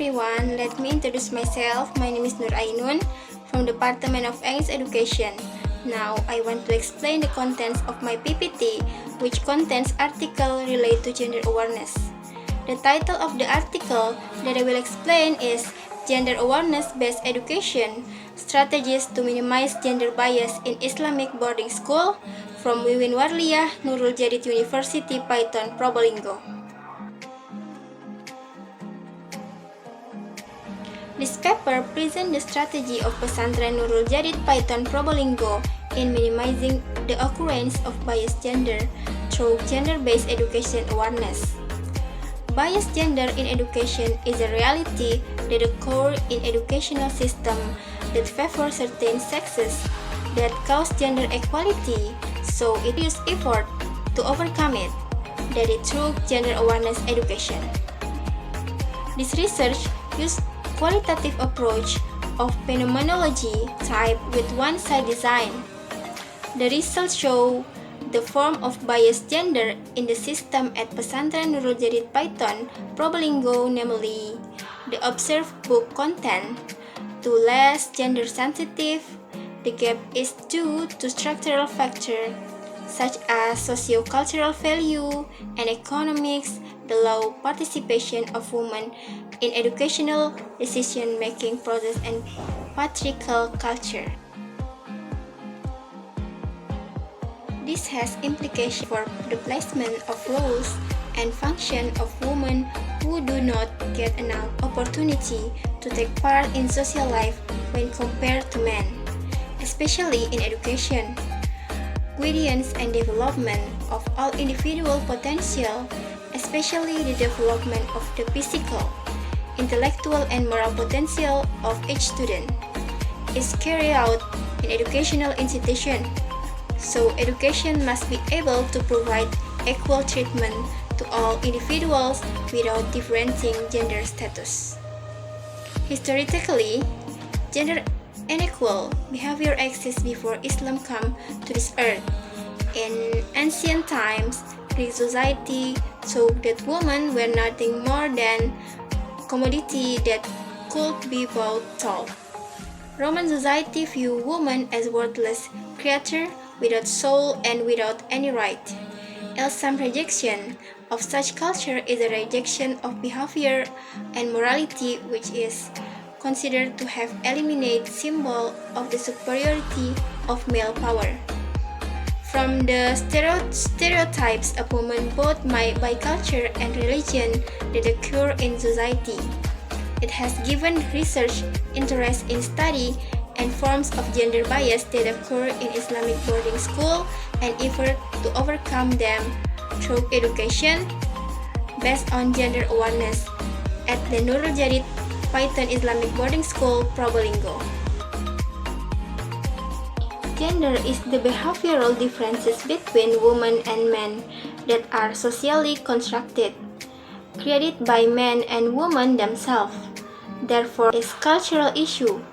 everyone, let me introduce myself. My name is Nur Ainun from Department of English Education. Now, I want to explain the contents of my PPT, which contains article related to gender awareness. The title of the article that I will explain is Gender Awareness-Based Education, Strategies to Minimize Gender Bias in Islamic Boarding School from Wiwin Warliyah, Nurul Jadid University, Python, Probolinggo. This paper presents the strategy of Pesantren Nurul Jadid Python Probolinggo in minimizing the occurrence of biased gender through gender-based education awareness. Biased gender in education is a reality that occurs in educational system that favor certain sexes that cause gender equality, so it uses effort to overcome it, that is through gender awareness education. This research uses qualitative approach of phenomenology type with one-side design. The results show the form of biased gender in the system at Pesantren Nurul Jadid Python Probolinggo, namely the observed book content to less gender sensitive. The gap is due to structural factors such as socio-cultural value and economics, the low participation of women in educational decision-making process, and patriarchal culture. This has implications for the placement of roles and function of women who do not get enough opportunity to take part in social life when compared to men, especially in education. Guidance and development of all individual potential, especially the development of the physical, intellectual and moral potential of each student, is carried out in educational institutions. So education must be able to provide equal treatment to all individuals without differentiating gender status. Historically, gender unequal behavior exists before Islam came to this earth. In ancient times, Greek society saw that women were nothing more than commodity that could be bought sold. Roman society viewed women as worthless creatures without soul and without any right. Islam's rejection of such culture is a rejection of behavior and morality which is considered to have eliminated symbol of the superiority of male power. From the stereotypes of women both by culture and religion that occur in society, it has given research interest in study and forms of gender bias that occur in Islamic boarding school and effort to overcome them through education based on gender awareness at the Nurul Jadid Python Islamic Boarding School, Probolinggo. Gender is the behavioral differences between women and men that are socially constructed, created by men and women themselves. Therefore, it is a cultural issue.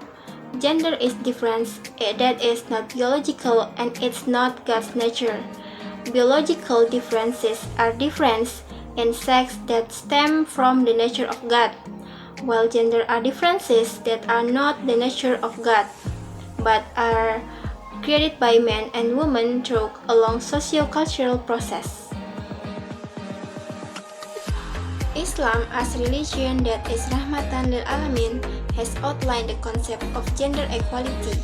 Gender is difference that is not biological and it's not God's nature. Biological differences are differences in sex that stem from the nature of God, while gender are differences that are not the nature of God, but are created by men and women through a long socio-cultural process. Islam as religion that is Rahmatan lil Alamin has outlined the concept of gender equality.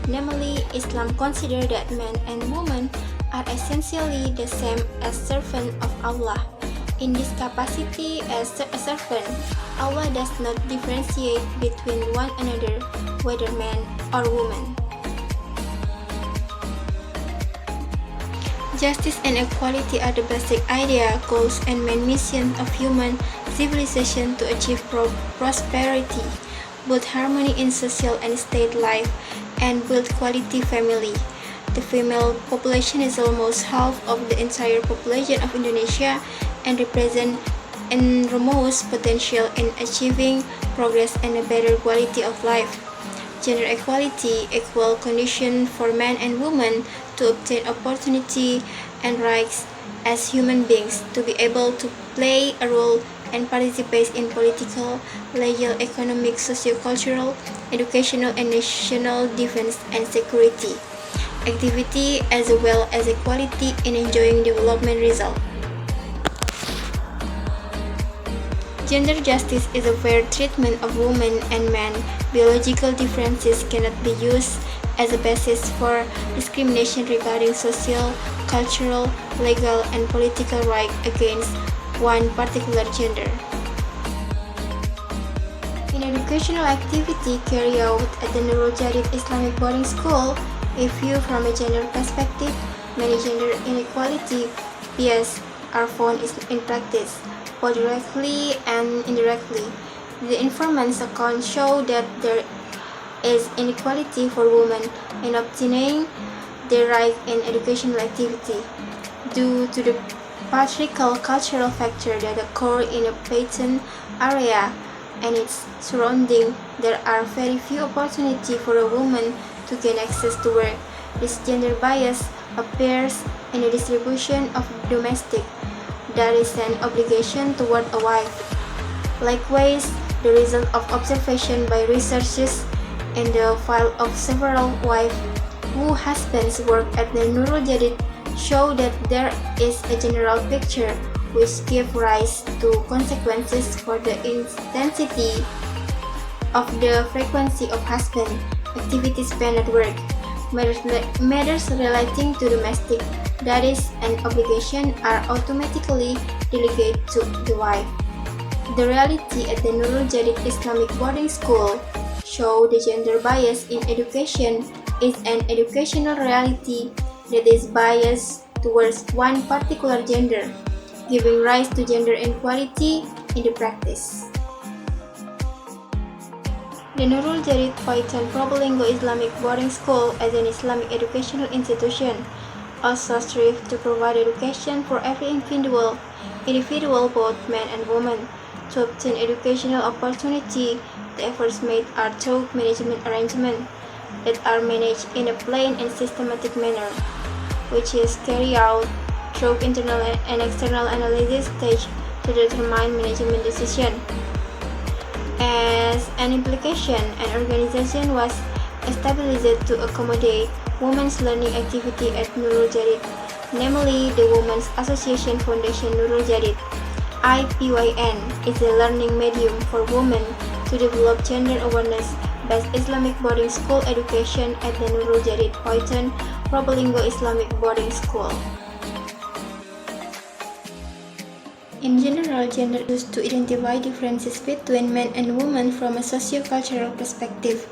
Namely, Islam considers that men and women are essentially the same as servants of Allah. In this capacity as a servant, Allah does not differentiate between one another, whether man or woman. Justice and equality are the basic idea, goals, and main missions of human civilization to achieve prosperity, build harmony in social and state life, and build quality family. The female population is almost half of the entire population of Indonesia and represent enormous potential in achieving progress and a better quality of life. Gender equality, equal condition for men and women to obtain opportunity and rights as human beings, to be able to play a role and participates in political, legal, economic, socio-cultural, educational, and national defense and security activity, as well as equality in enjoying development results. Gender justice is a fair treatment of women and men. Biological differences cannot be used as a basis for discrimination regarding social, cultural, legal, and political rights against one particular gender. In educational activity carried out at the Nurul Jadid Islamic Boarding School, if viewed from a gender perspective, many gender inequality bias are found in practice, both directly and indirectly. The informants account show that there is inequality for women in obtaining their right in educational activity due to the patriarchal cultural factor that occur in a patent area and its surrounding. There are very few opportunities for a woman to gain access to work. This gender bias appears in the distribution of domestic. There is an obligation toward a wife. Likewise, the result of observation by researchers in the file of several wives whose husbands work at the Nurul Jadid show that there is a general picture which gives rise to consequences for the intensity of the frequency of husband activity spent at work. Matters relating to domestic duties and obligation are automatically delegated to the wife. The reality at the Nurul Jadid Islamic Boarding School show the gender bias in education is an educational reality that is biased towards one particular gender, giving rise to gender inequality in the practice. The Nurul Jadid Python Probolinggo Islamic Boarding School, as an Islamic educational institution, also strives to provide education for every individual, both men and women. To obtain educational opportunity, the efforts made are through management arrangements that are managed in a planned and systematic manner, which is carried out through internal and external analysis stage to determine management decision. As an implication, an organization was established to accommodate women's learning activity at Nurul Jadid, namely the Women's Association Foundation Nurul Jadid. IPYN is a learning medium for women to develop gender awareness-based Islamic boarding school education at the Nurul Jadid Python Probolinggo Islamic Boarding School. In general, gender is used to identify differences between men and women from a socio-cultural perspective.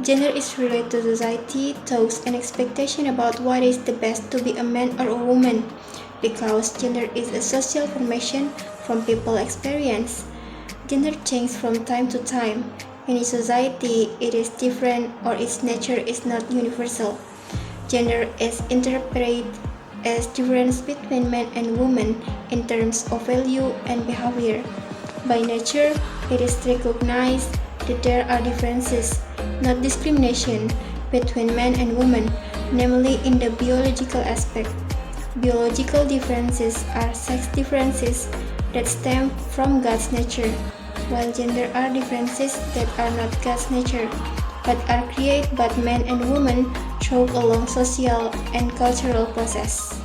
Gender is related to society, thoughts, and expectation about what is the best to be a man or a woman, because gender is a social formation from people's experience. Gender changes from time to time. In each society, it is different or its nature is not universal. Gender is interpreted as difference between men and women in terms of value and behavior. By nature, it is recognized that there are differences, not discrimination, between men and women, namely in the biological aspect. Biological differences are sex differences that stem from God's nature, while gender are differences that are not God's nature, but are created by men and women through a long social and cultural process.